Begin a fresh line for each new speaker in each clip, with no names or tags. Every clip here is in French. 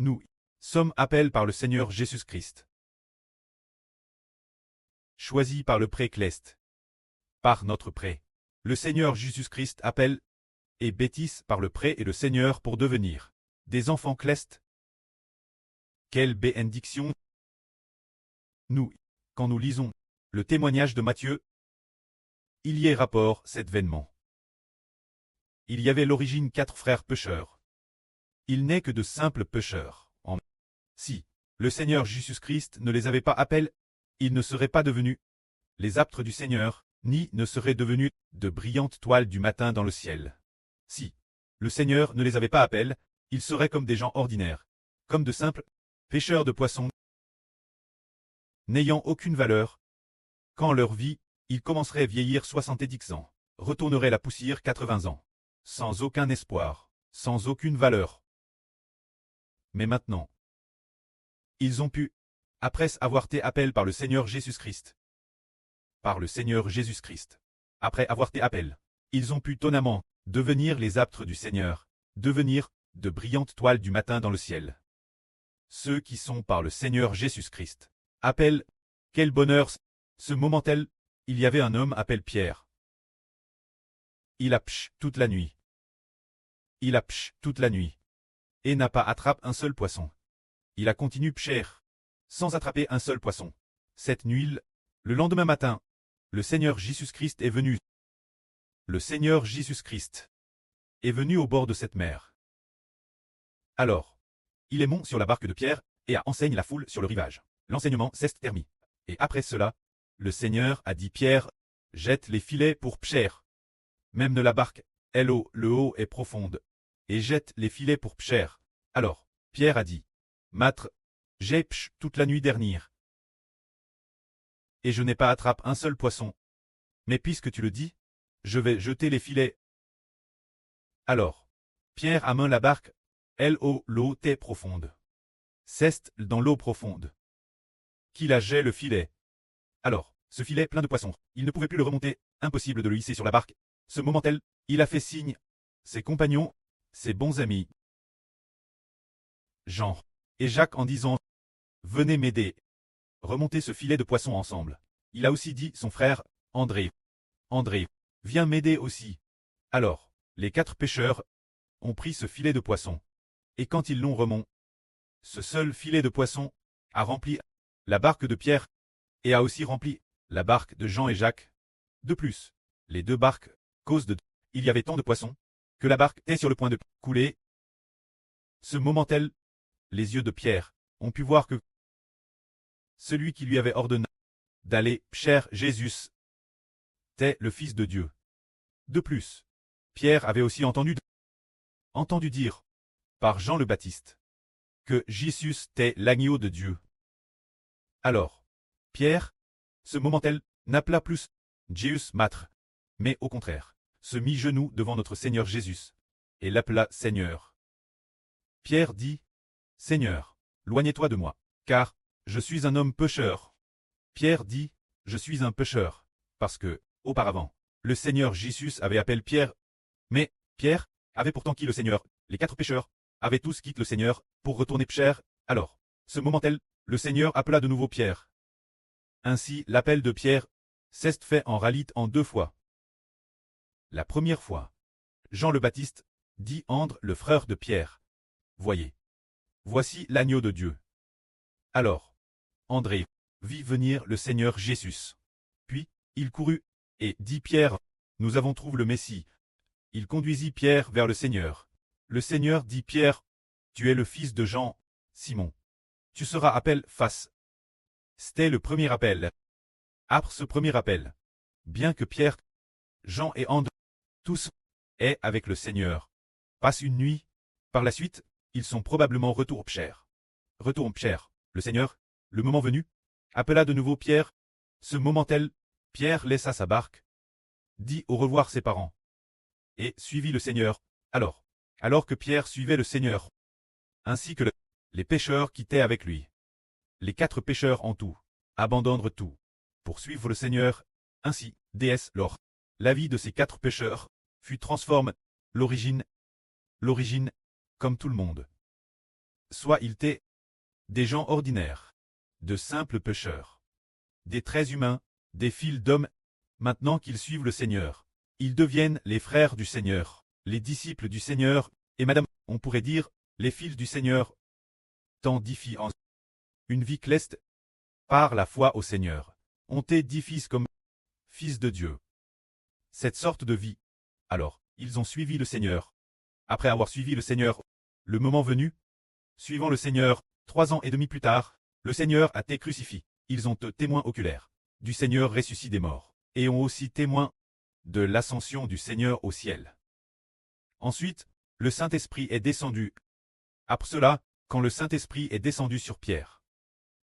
Nous sommes appelés par le Seigneur Jésus-Christ. Choisis par le pré-cleste. Par notre pré. Le Seigneur Jésus-Christ appelle et bêtise par le pré et le Seigneur pour devenir des enfants clestes. Quelle bénédiction! Nous, quand nous lisons le témoignage de Matthieu, il y est rapport cet événement. Il y avait l'origine 4 frères pécheurs. Ils n'est que de simples pécheurs. Si le Seigneur Jésus-Christ ne les avait pas appelés, ils ne seraient pas devenus les apôtres du Seigneur, ni ne seraient devenus de brillantes toiles du matin dans le ciel. Si le Seigneur ne les avait pas appelés, ils seraient comme des gens ordinaires, comme de simples pêcheurs de poissons, n'ayant aucune valeur. Quand leur vie, ils commenceraient à vieillir 70 ans, retourneraient la poussière 80 ans, sans aucun espoir, sans aucune valeur. Mais maintenant, ils ont pu, après avoir été appelés par le Seigneur Jésus-Christ, après avoir été appelés, ils ont pu étonnamment devenir les apôtres du Seigneur, devenir de brillantes toiles du matin dans le ciel. Ceux qui sont par le Seigneur Jésus-Christ appellent, quel bonheur! Ce moment-là, il y avait un homme appelé Pierre. Il a pêché toute la nuit. Et n'a pas attrapé un seul poisson. Il a continué pêcher, sans attraper un seul poisson. Cette nuit, le lendemain matin, le Seigneur Jésus-Christ est venu. Le Seigneur Jésus-Christ est venu au bord de cette mer. Alors, il est monté sur la barque de Pierre et a enseigné la foule sur le rivage. L'enseignement s'est terminé. Et après cela, le Seigneur a dit Pierre, jette les filets pour pêcher. Même de la barque, le haut est profonde, et jette les filets pour pêcher. Alors, Pierre a dit, Maître, j'ai pêché toute la nuit dernière, et je n'ai pas attrapé un seul poisson. Mais puisque tu le dis, je vais jeter les filets. Alors, Pierre amène la barque, l'eau est profonde. C'est dans l'eau profonde qu'il a jeté le filet. Alors, ce filet plein de poissons, il ne pouvait plus le remonter, impossible de le hisser sur la barque. Ce moment-là, il a fait signe. Ses compagnons, ses bons amis, Jean et Jacques en disant, venez m'aider. Remonter ce filet de poissons ensemble. Il a aussi dit son frère, André, viens m'aider aussi. Alors, les 4 pêcheurs ont pris ce filet de poissons. Et quand ils l'ont remonté, ce seul filet de poissons a rempli la barque de Pierre et a aussi rempli la barque de Jean et Jacques. De plus, les 2 barques, cause de il y avait tant de poissons, que la barque est sur le point de couler. Ce moment-là, les yeux de Pierre ont pu voir que celui qui lui avait ordonné d'aller pêcher Jésus était le Fils de Dieu. De plus, Pierre avait aussi entendu dire par Jean le Baptiste que Jésus était l'agneau de Dieu. Alors, Pierre, ce moment-là, n'appela plus Jésus Maître, mais au contraire, se mit genoux devant notre Seigneur Jésus, et l'appela Seigneur. Pierre dit, Seigneur, loignez-toi de moi, car je suis un homme pécheur. Pierre dit, je suis un pécheur, parce que, auparavant, le Seigneur Jésus avait appelé Pierre, mais Pierre avait pourtant quitté le Seigneur. Les 4 pécheurs avaient tous quitté le Seigneur pour retourner pêcher. Alors, ce moment-là, le Seigneur appela de nouveau Pierre. Ainsi, l'appel de Pierre s'est fait en réalité en 2 fois. La première fois, Jean le Baptiste dit André le frère de Pierre, voyez, voici l'agneau de Dieu. Alors, André vit venir le Seigneur Jésus. Puis, il courut et dit Pierre, nous avons trouvé le Messie. Il conduisit Pierre vers le Seigneur. Le Seigneur dit Pierre, tu es le fils de Jean, Simon. Tu seras appelé face. C'était le premier appel. Après ce premier appel, bien que Pierre, Jean et André, tous, aient avec le Seigneur, passent une nuit, par la suite, ils sont probablement retour pêcher. Le Seigneur, le moment venu, appela de nouveau Pierre. Ce moment-là, Pierre laissa sa barque, dit au revoir ses parents, et suivit le Seigneur. Alors que Pierre suivait le Seigneur, ainsi que les pêcheurs qui étaient avec lui, les 4 pêcheurs en tout, abandonnèrent tout, pour suivre le Seigneur. Ainsi, lors, la vie de ces 4 pêcheurs fut transformée. L'origine, comme tout le monde, soit ils étaient des gens ordinaires, de simples pécheurs, des traits humains, des fils d'hommes. Maintenant qu'ils suivent le Seigneur, ils deviennent les frères du Seigneur, les disciples du Seigneur, et madame, on pourrait dire, les fils du Seigneur, tandis en une vie cleste, par la foi au Seigneur, ont été fils comme fils de Dieu. Cette sorte de vie. Alors, ils ont suivi le Seigneur. Après avoir suivi le Seigneur, le moment venu, suivant le Seigneur, 3 ans et demi plus tard, le Seigneur a été crucifié. Ils ont été témoins oculaires du Seigneur ressuscité des morts, et ont aussi témoin de l'ascension du Seigneur au ciel. Ensuite, le Saint-Esprit est descendu. Après cela, quand le Saint-Esprit est descendu sur Pierre.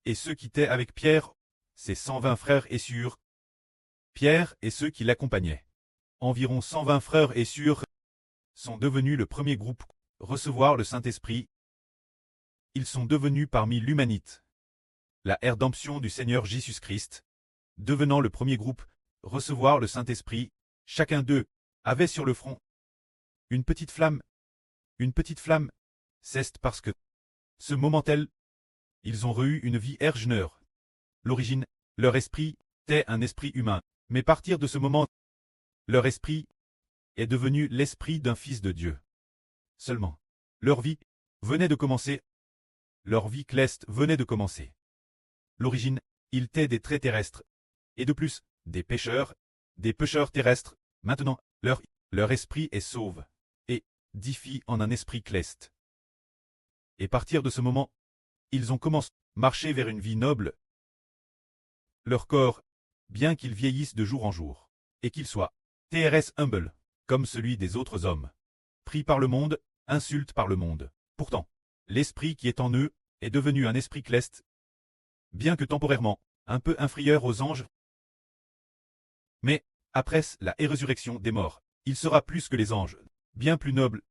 Et ceux qui étaient avec Pierre, ses 120 frères et sœurs, Pierre et ceux qui l'accompagnaient. Environ 120 frères et sœurs sont devenus le premier groupe recevoir le Saint-Esprit. Ils sont devenus parmi l'humanité la rédemption du Seigneur Jésus-Christ, devenant le premier groupe recevoir le Saint-Esprit. Chacun d'eux avait sur le front une petite flamme. Une petite flamme, c'est parce que ce moment-tel, ils ont eu une vie ergeneur. L'origine, leur esprit était un esprit humain, mais à partir de ce moment, leur esprit est devenu l'esprit d'un fils de Dieu. Seulement, leur vie venait de commencer. Leur vie cleste venait de commencer. L'origine, ils étaient des traits terrestres. Et de plus, des pécheurs terrestres. Maintenant, leur esprit est sauve. Et diffie en un esprit cleste. Et à partir de ce moment, ils ont commencé à marcher vers une vie noble. Leur corps, bien qu'ils vieillissent de jour en jour, et qu'ils soient TRS humble, comme celui des autres hommes, pris par le monde, insulte par le monde. Pourtant, l'esprit qui est en eux est devenu un esprit cleste, bien que temporairement, un peu inférieur aux anges. Mais, après la résurrection des morts, il sera plus que les anges, bien plus noble.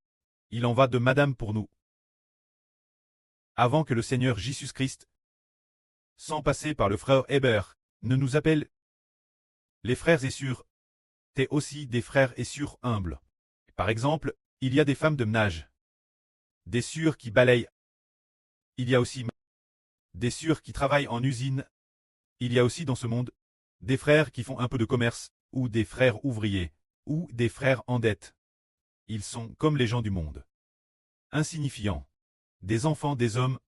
Il en va de madame pour nous. Avant que le Seigneur Jésus-Christ, sans passer par le frère Hébert, ne nous appelle, les frères et sœurs, t'es aussi des frères et sœurs humbles. Par exemple, il y a des femmes de ménage, des sœurs qui balayent. Il y a aussi des sœurs qui travaillent en usine. Il y a aussi dans ce monde des frères qui font un peu de commerce, ou des frères ouvriers, ou des frères en dette. Ils sont comme les gens du monde. Insignifiants. Des enfants des hommes.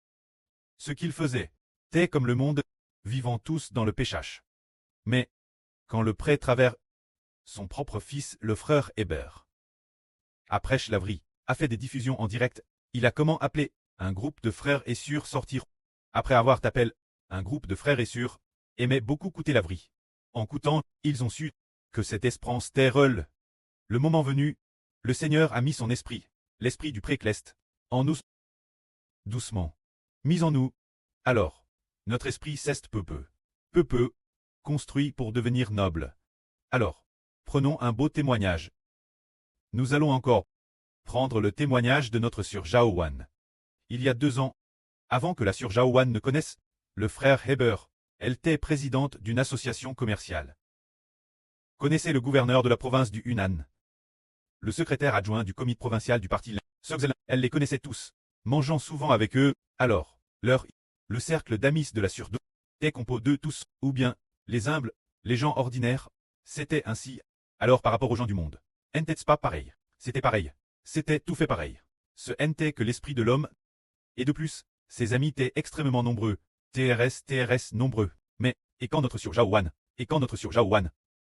Ce qu'ils faisaient, t'es comme le monde, vivant tous dans le péchage. Mais, quand le prêtre travers son propre fils, le frère Hébert, après Chlavry, a fait des diffusions en direct, il a comment appeler un groupe de frères et sœurs sortir. Après avoir tapé un groupe de frères et sœurs, aimait beaucoup coûter Lavry. En coûtant, ils ont su que cette espérance terreule. Le moment venu, le Seigneur a mis son esprit, l'esprit du précleste, en nous. Doucement. Mis en nous. Alors, notre esprit cesse peu, construit pour devenir noble. Alors, prenons un beau témoignage. Nous allons encore prendre le témoignage de notre sœur Jaowan. Il y a 2 ans, avant que la sœur Jaowan ne connaisse le frère Heber, elle était présidente d'une association commerciale. Connaissez le gouverneur de la province du Hunan, le secrétaire adjoint du comité provincial du parti. Elle les connaissait tous, mangeant souvent avec eux. Alors, le cercle d'amis de la sœur était composé d'eux tous, ou bien, les humbles, les gens ordinaires. C'était ainsi. Alors par rapport aux gens du monde, n'était pas pareil. C'était pareil. C'était tout fait pareil. Ce n'était que l'esprit de l'homme. Et de plus, ses amis étaient extrêmement nombreux. TRS nombreux. Mais, et quand notre sœur Jaowan,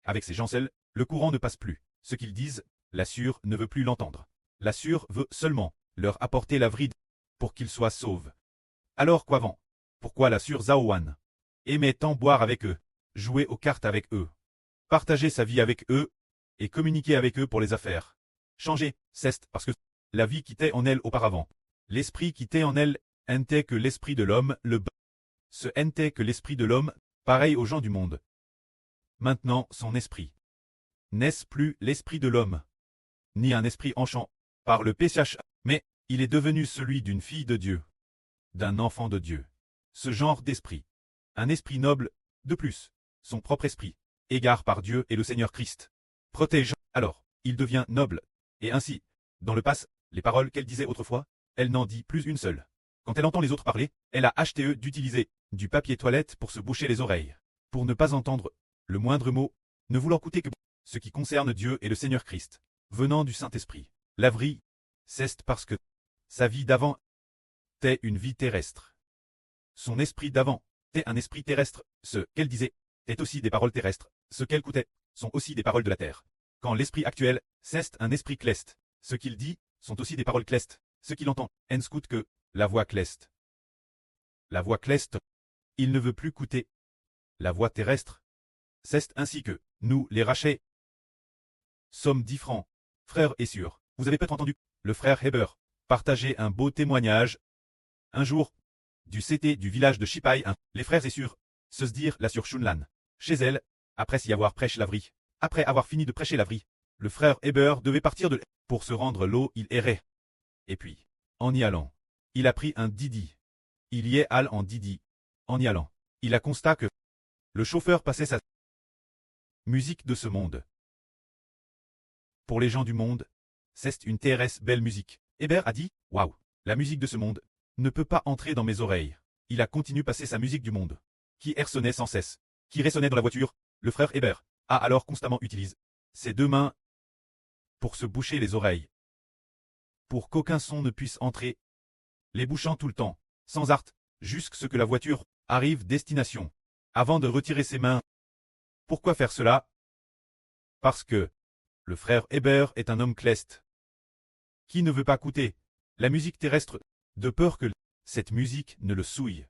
avec ses gencelles, le courant ne passe plus. Ce qu'ils disent, la sœur ne veut plus l'entendre. La sœur veut seulement leur apporter la vride pour qu'ils soient sauvés. Alors qu'avant, pourquoi la sœur Jaowan aimait tant boire avec eux, jouer aux cartes avec eux, partager sa vie avec eux, et communiquer avec eux pour les affaires. Changer, c'est parce que la vie qui était en elle auparavant, l'esprit qui était en elle, n'était que l'esprit de l'homme, ce n'était que l'esprit de l'homme, pareil aux gens du monde. Maintenant, son esprit n'est plus l'esprit de l'homme, ni un esprit enchant par le péchage, mais il est devenu celui d'une fille de Dieu, d'un enfant de Dieu. Ce genre d'esprit, un esprit noble, de plus, son propre esprit, égare par Dieu et le Seigneur Christ, protège. Alors, il devient noble, et ainsi, dans le passé, les paroles qu'elle disait autrefois, elle n'en dit plus une seule. Quand elle entend les autres parler, elle a acheté d'utiliser du papier toilette pour se boucher les oreilles, pour ne pas entendre le moindre mot, ne vouloir coûter que ce qui concerne Dieu et le Seigneur Christ, venant du Saint-Esprit. Lavry, c'est parce que sa vie d'avant était une vie terrestre. Son esprit d'avant était un esprit terrestre. Ce qu'elle disait est aussi des paroles terrestres. Ce qu'elle coûtait sont aussi des paroles de la terre. Quand l'esprit actuel c'est un esprit cleste, ce qu'il dit sont aussi des paroles clestes. Ce qu'il entend, en scoute que la voix cleste. La voix cleste, il ne veut plus coûter la voix terrestre. C'est ainsi que nous, les rachets, sommes 10 francs. Frères et sœurs, vous avez peut-être entendu le frère Heber partager un beau témoignage. Un jour, du CT du village de Chipai, les frères et sœurs se dirent la sur Shunlan. Chez elle, après y avoir prêché Lavry. Après avoir fini de prêcher Lavry, le frère Heber devait partir de pour se rendre l'eau, il errait. Et puis, en y allant, il a pris un Didi. Il y est all en Didi. En y allant, il a constaté que le chauffeur passait sa musique de ce monde. Pour les gens du monde, c'est une TRS belle musique. Hébert a dit, waouh, la musique de ce monde ne peut pas entrer dans mes oreilles. Il a continué passer sa musique du monde, qui ressonnait sans cesse, qui résonnait dans la voiture. Le frère Hébert a alors constamment utilisé ses deux mains pour se boucher les oreilles, pour qu'aucun son ne puisse entrer, les bouchant tout le temps, sans art, jusqu'à ce que la voiture arrive destination, avant de retirer ses mains. Pourquoi faire cela? Parce que le frère Hébert est un homme cleste, qui ne veut pas coûter la musique terrestre, de peur que cette musique ne le souille.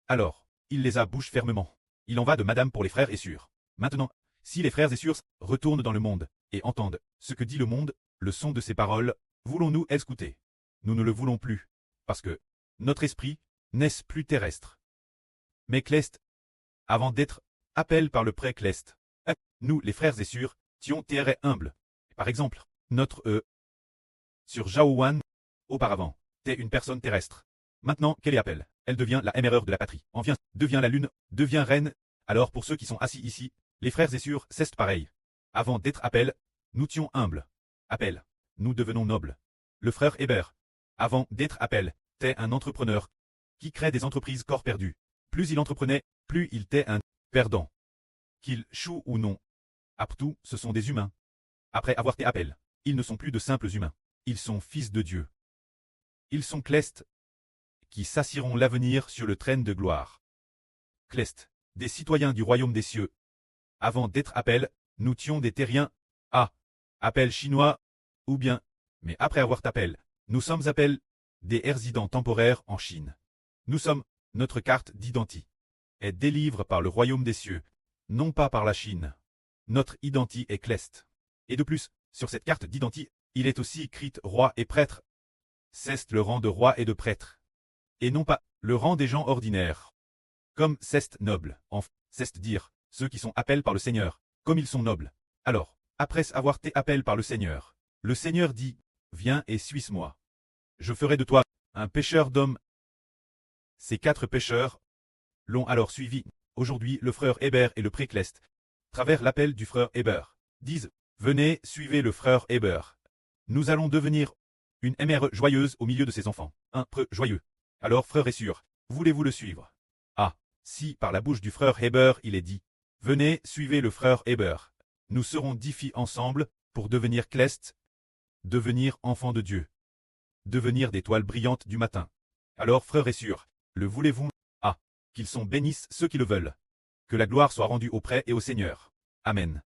Alors, il les a bouche fermement. Il en va de madame pour les frères et sœurs. Maintenant, si les frères et sœurs retournent dans le monde et entendent ce que dit le monde, le son de ces paroles, voulons-nous écouter? Nous ne le voulons plus, parce que notre esprit n'est plus terrestre, mais cleste, avant d'être appelé par le pré-cleste. Nous, les frères et sœurs, tions terre humble. Par exemple, notre sur Jaowan, auparavant, t'es une personne terrestre. Maintenant qu'elle est appel, elle devient la MRR de la patrie. En vient, devient la lune, devient reine. Alors pour ceux qui sont assis ici, les frères et sœurs, c'est pareil. Avant d'être appel, nous tions humbles. Appel, nous devenons nobles. Le frère Hébert, avant d'être appel, t'es un entrepreneur qui crée des entreprises corps perdues. Plus il entreprenait, plus il t'est un perdant. Qu'il choue ou non. Aptou, ce sont des humains. Après avoir été appel, ils ne sont plus de simples humains. Ils sont fils de Dieu. Ils sont clestes, qui s'assiront l'avenir sur le train de gloire. Clestes, des citoyens du royaume des cieux. Avant d'être appel, nous tions des terriens. Ah, appel chinois, ou bien, mais après avoir appel, nous sommes appel des résidents temporaires en Chine. Nous sommes, notre carte d'identité est délivrée par le royaume des cieux, non pas par la Chine. Notre identité est cleste. Et de plus, sur cette carte d'identité, il est aussi écrit roi et prêtre. C'est le rang de roi et de prêtre. Et non pas le rang des gens ordinaires. Comme c'est noble, c'est dire, ceux qui sont appelés par le Seigneur, comme ils sont nobles. Alors, après avoir été appelé par le Seigneur dit, viens et suis-moi. Je ferai de toi un pêcheur d'hommes. Ces 4 pêcheurs l'ont alors suivi. Aujourd'hui, le frère Hébert et le pré-cleste, travers l'appel du frère Hébert, disent, venez, suivez le frère Hébert. Nous allons devenir une mère joyeuse au milieu de ses enfants, un preux joyeux. Alors, frère et sœurs, voulez-vous le suivre? Ah, si par la bouche du frère Hébert il est dit, venez, suivez le frère Hébert. Nous serons 10 filles ensemble pour devenir clestes, devenir enfants de Dieu, devenir des toiles brillantes du matin. Alors, frères et sœurs, le voulez-vous? Ah, qu'ils sont bénissent ceux qui le veulent. Que la gloire soit rendue auprès et au Seigneur. Amen.